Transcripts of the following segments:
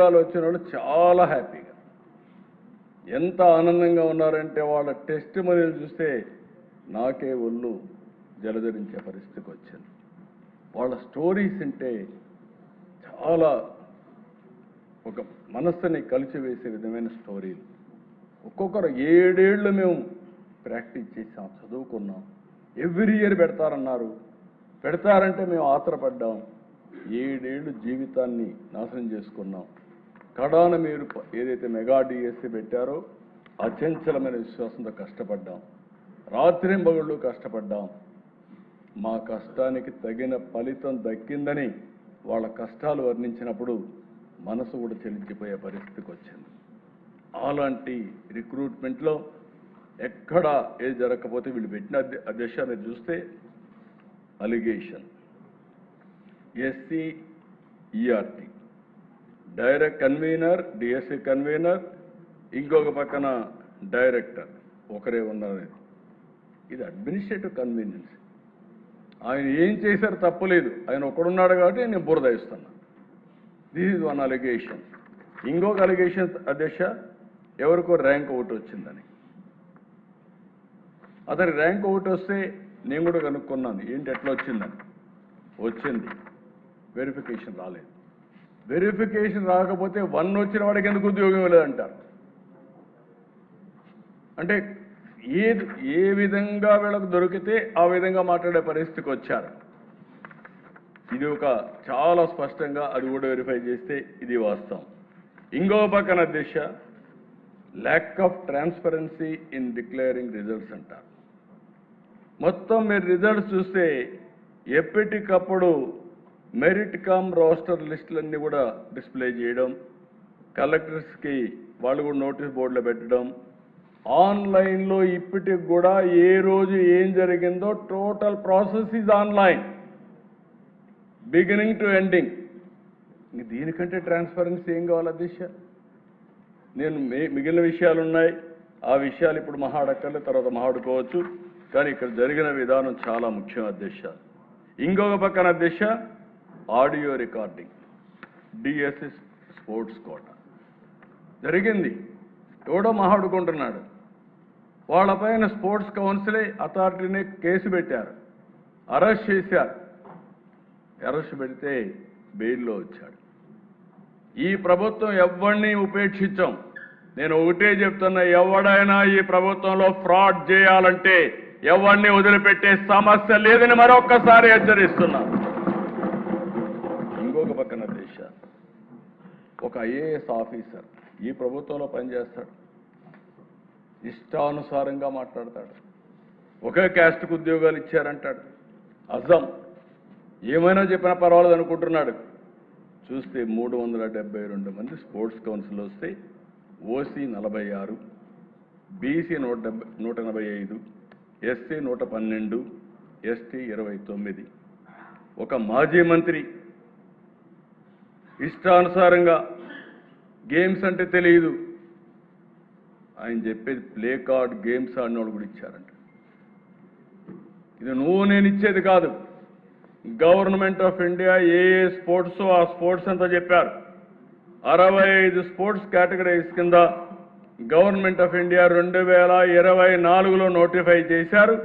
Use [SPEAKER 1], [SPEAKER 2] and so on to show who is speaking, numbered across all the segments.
[SPEAKER 1] వీసాలు వచ్చిన వాళ్ళు చాలా హ్యాపీగా, ఎంత ఆనందంగా ఉన్నారంటే వాళ్ళ టెస్ట్ మనీలు చూస్తే నాకే ఒళ్ళు జలధరించే పరిస్థితికి వచ్చింది. వాళ్ళ స్టోరీస్ అంటే చాలా ఒక మనస్సుని కలిసివేసే విధమైన స్టోరీలు. ఒక్కొక్కరు 7 ఏళ్ళు మేము ప్రాక్టీస్ చేసాం, చదువుకున్నాం. ఎవ్రీ ఇయర్ పెడతారన్నారు, పెడతారంటే మేము ఆత్రపడ్డాం. 7 ఏళ్ళు జీవితాన్ని నాశనం చేసుకున్నాం. కడాన మీరు ఏదైతే మెగా డిఎస్సి పెట్టారో అచంచలమైన విశ్వాసంతో కష్టపడ్డాం, రాత్రింబగళ్ళు కష్టపడ్డాం. మా కష్టానికి తగిన ఫలితం దక్కిందని వాళ్ళ కష్టాలు వర్ణించినప్పుడు మనసు కూడా చెలించిపోయే పరిస్థితికి వచ్చింది. అలాంటి రిక్రూట్మెంట్లో ఎక్కడ ఏది జరగకపోతే వీళ్ళు పెట్టిన అధ్యక్ష మీరు చూస్తే allegation SCERT direct convener, DSC convener, ఇంకొక పక్కన డైరెక్టర్ ఒకరే ఉన్నారు. ఇది అడ్మినిస్ట్రేటివ్ కన్వీనియన్స్. ఆయన ఏం చేశారు తప్పులేదు, ఆయన ఒకడున్నాడు కాబట్టి నేను బురద ఇస్తున్నా. This is one allegation. ఇంకొక అలిగేషన్ అధ్యక్ష, ఎవరికో ర్యాంక్ ఒకటి వచ్చిందని. అతని ర్యాంక్ ఒకటి వస్తే నేను కూడా కనుక్కున్నాను ఏంటి ఎట్లా వచ్చిందని. వచ్చింది, వెరిఫికేషన్ రాలేదు. వెరిఫికేషన్ రాకపోతే 1 వచ్చిన వాడికి ఎందుకు ఉద్యోగం ఇవ్వలేదంటారు. అంటే ఏ విధంగా వీళ్ళకు దొరికితే ఆ విధంగా మాట్లాడే పరిస్థితికి వచ్చారు. ఇది ఒక చాలా స్పష్టంగా అది కూడా వెరిఫై చేస్తే ఇది వాస్తవం. ఇంకో పక్కన అధ్యక్ష lack of transparency in declaring results అంటారు. మొత్తం మీరు రిజల్ట్స్ చూస్తే ఎప్పటికప్పుడు మెరిట్ కమ్ రోస్టర్ లిస్టులన్నీ కూడా డిస్ప్లే చేయడం, కలెక్టర్స్కి వాళ్ళు కూడా నోటీస్ బోర్డులో పెట్టడం, ఆన్లైన్లో ఇప్పటికి కూడా ఏ రోజు ఏం జరిగిందో total process is online beginning to ending. దీనికంటే ట్రాన్స్పరెన్సీ ఏం కావాలి అధ్యక్ష? నేను మిగిలిన విషయాలు ఉన్నాయి, ఆ విషయాలు ఇప్పుడు మహాడక్కర్లే, తర్వాత మహాడుకోవచ్చు. కానీ ఇక్కడ జరిగిన విధానం చాలా ముఖ్యం అధ్యక్ష. ఇంకొక పక్కన అధ్యక్ష audio recording DSC sports quota జరిగింది. ఎవడో మహాడుకుంటున్నాడు, వాళ్ళపైన స్పోర్ట్స్ కౌన్సిలే అథారిటీనే కేసు పెట్టారు, అరెస్ట్ చేశారు. అరెస్ట్ పెడితే బెయిల్లో వచ్చాడు. ఈ ప్రభుత్వం ఎవరిని ఉపేక్షించాం. నేను ఒకటే చెప్తున్నా, ఎవడైనా ఈ ప్రభుత్వంలో ఫ్రాడ్ చేయాలంటే ఎవరిని వదిలిపెట్టే సమస్య లేదని మరొక్కసారి హెచ్చరిస్తున్నా. ఇంకొక పక్కన దేశ ఒక ఐఏఎస్ ఆఫీసర్ ఈ ప్రభుత్వంలో పనిచేస్తాడు, ఇష్టానుసారంగా మాట్లాడతాడు. ఒకే క్యాస్ట్కు ఉద్యోగాలు ఇచ్చారంటాడు, అజం ఏమైనా చెప్పినా పర్వాలేదు అనుకుంటున్నాడు. చూస్తే 372 మంది స్పోర్ట్స్ కౌన్సిల్ వస్తే ఓసీ 46, బీసీ 185, ఎస్సీ 112, ఎస్టీ 29. ఒక మాజీ మంత్రి ఇష్టానుసారంగా గేమ్స్ అంటే తెలియదు, ఆయన చెప్పేది ప్లే కార్డ్ గేమ్స్ ఆడిన వాళ్ళు కూడా ఇచ్చారంట. ఇది నేను ఇచ్చేది కాదు. Government of India A sports ఆ స్పోర్ట్స్ అంతా చెప్పారు. 65 స్పోర్ట్స్ కేటగిరీస్ కింద గవర్నమెంట్ ఆఫ్ ఇండియా 2024లో నోటిఫై చేశారు.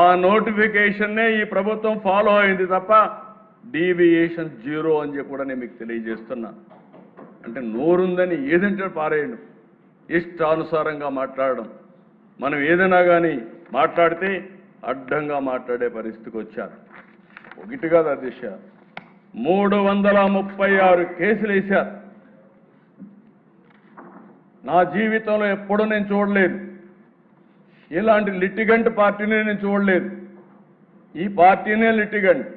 [SPEAKER 1] ఆ నోటిఫికేషన్నే ఈ ప్రభుత్వం ఫాలో అయింది తప్ప డీవియేషన్ 0 అని చెప్పి కూడా నేను మీకు తెలియజేస్తున్నా. అంటే నోరుందని ఏదంటే పారేయడం, ఇష్టానుసారంగా మాట్లాడడం. మనం ఏదైనా కానీ మాట్లాడితే అడ్డంగా మాట్లాడే పరిస్థితికి వచ్చారు. ఒకటి కాదు అధ్యక్ష, 336 కేసులు వేశారు. నా జీవితంలో ఎప్పుడూ నేను చూడలేదు, ఇలాంటి లిటిగెంట్ పార్టీని నేను చూడలేదు. ఈ పార్టీనే లిటిగెంట్,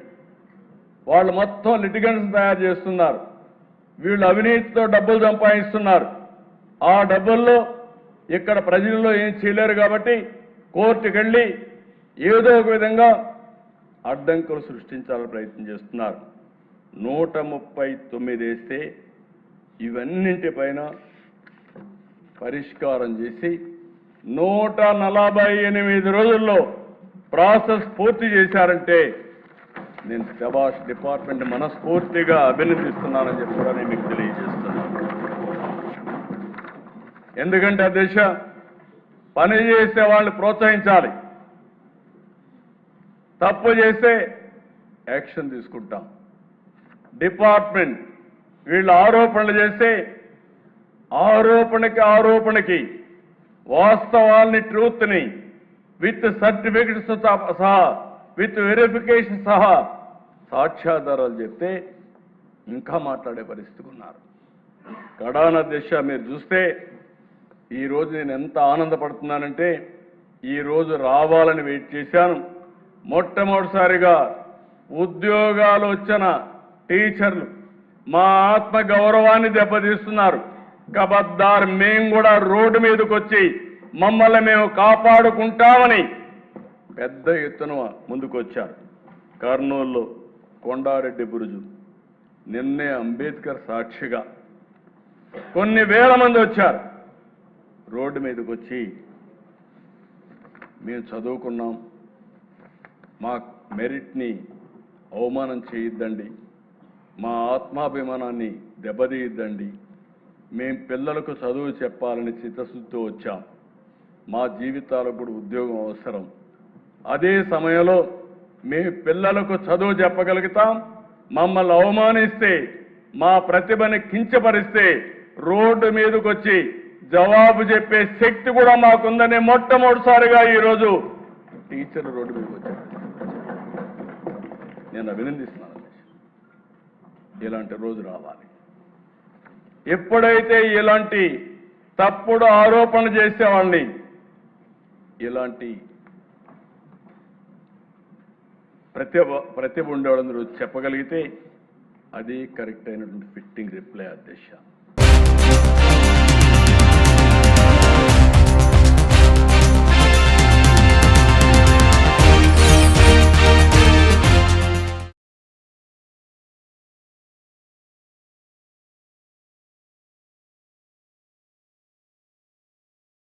[SPEAKER 1] వాళ్ళు మొత్తం లిటిగెంట్స్ తయారు చేస్తున్నారు. వీళ్ళు అవినీతితో డబ్బులు సంపాదిస్తున్నారు. ఆ డబ్బుల్లో ఇక్కడ ప్రజల్లో ఏం చేయలేరు కాబట్టి కోర్టుకు వెళ్ళి ఏదో ఒక విధంగా అడ్డంకులు సృష్టించాలని ప్రయత్నం చేస్తున్నారు. 139 వేస్తే ఇవన్నింటిపైన పరిష్కారం చేసి 148 రోజుల్లో ప్రాసెస్ పూర్తి చేశారంటే నేను శభాష్ డిపార్ట్మెంట్ మనస్ఫూర్తిగా అభినందిస్తున్నానని చెప్పి కూడా నేను మీకు తెలియజేస్తున్నాను. ఎందుకంటే అధ్యక్ష పని చేసే వాళ్ళని ప్రోత్సహించాలి, తప్పు చేస్తే యాక్షన్ తీసుకుంటాం. డిపార్ట్మెంట్ వీళ్ళు ఆరోపణలు చేస్తే ఆరోపణకి వాస్తవాల్ని ట్రూత్ని విత్ సర్టిఫికెట్స్ సహా విత్ వెరిఫికేషన్ సహా సాక్ష్యాధారాలు చెప్తే ఇంకా మాట్లాడే పరిస్థితి ఉన్నారు. కడాన దిశ మీరు చూస్తే ఈరోజు నేను ఎంత ఆనందపడుతున్నానంటే ఈరోజు రావాలని వెయిట్ చేశాను. మొట్టమొదటిసారిగా ఉద్యోగాలు వచ్చిన టీచర్లు మా ఆత్మ గౌరవాన్ని దెబ్బతీస్తున్నారు. కబద్దార్ మేము కూడా రోడ్డు మీదకి వచ్చి మమ్మల్ని మేము కాపాడుకుంటామని పెద్ద ఎత్తున ముందుకొచ్చారు. కర్నూలులో కొండారెడ్డి బురుజు, నిన్నే అంబేద్కర్ సాక్షిగా కొన్ని వేల మంది వచ్చారు. రోడ్డు మీదకి వచ్చి మేము చదువుకున్నాం, మా మెరిట్ని అవమానం చేయొద్దండి, మా ఆత్మాభిమానాన్ని దెబ్బతీయద్దండి, మేం పిల్లలకు చదువు చెప్పాలని చిత్తశుద్ధితో వచ్చాం, మా జీవితాలకు కూడా ఉద్యోగం అవసరం. అదే సమయంలో మేము పిల్లలకు చదువు చెప్పగలుగుతాం, మమ్మల్ని అవమానిస్తే మా ప్రతిభని కించపరిస్తే రోడ్డు మీదకి వచ్చి జవాబు చెప్పే శక్తి కూడా మాకుందని మొట్టమొదటిసారిగా ఈరోజు టీచర్లు రోడ్డు మీదకి వచ్చారు. నేను అభినందిస్తున్నాను. ఇలాంటి రోజు రావాలి. ఎప్పుడైతే ఇలాంటి తప్పుడు ఆరోపణ చేసేవాళ్ళని ఇలాంటి ప్రతిభ ఉండేవాళ్ళందరూ చెప్పగలిగితే అది కరెక్ట్ అయినటువంటి ఫిట్టింగ్ రిప్లై అధ్యక్ష.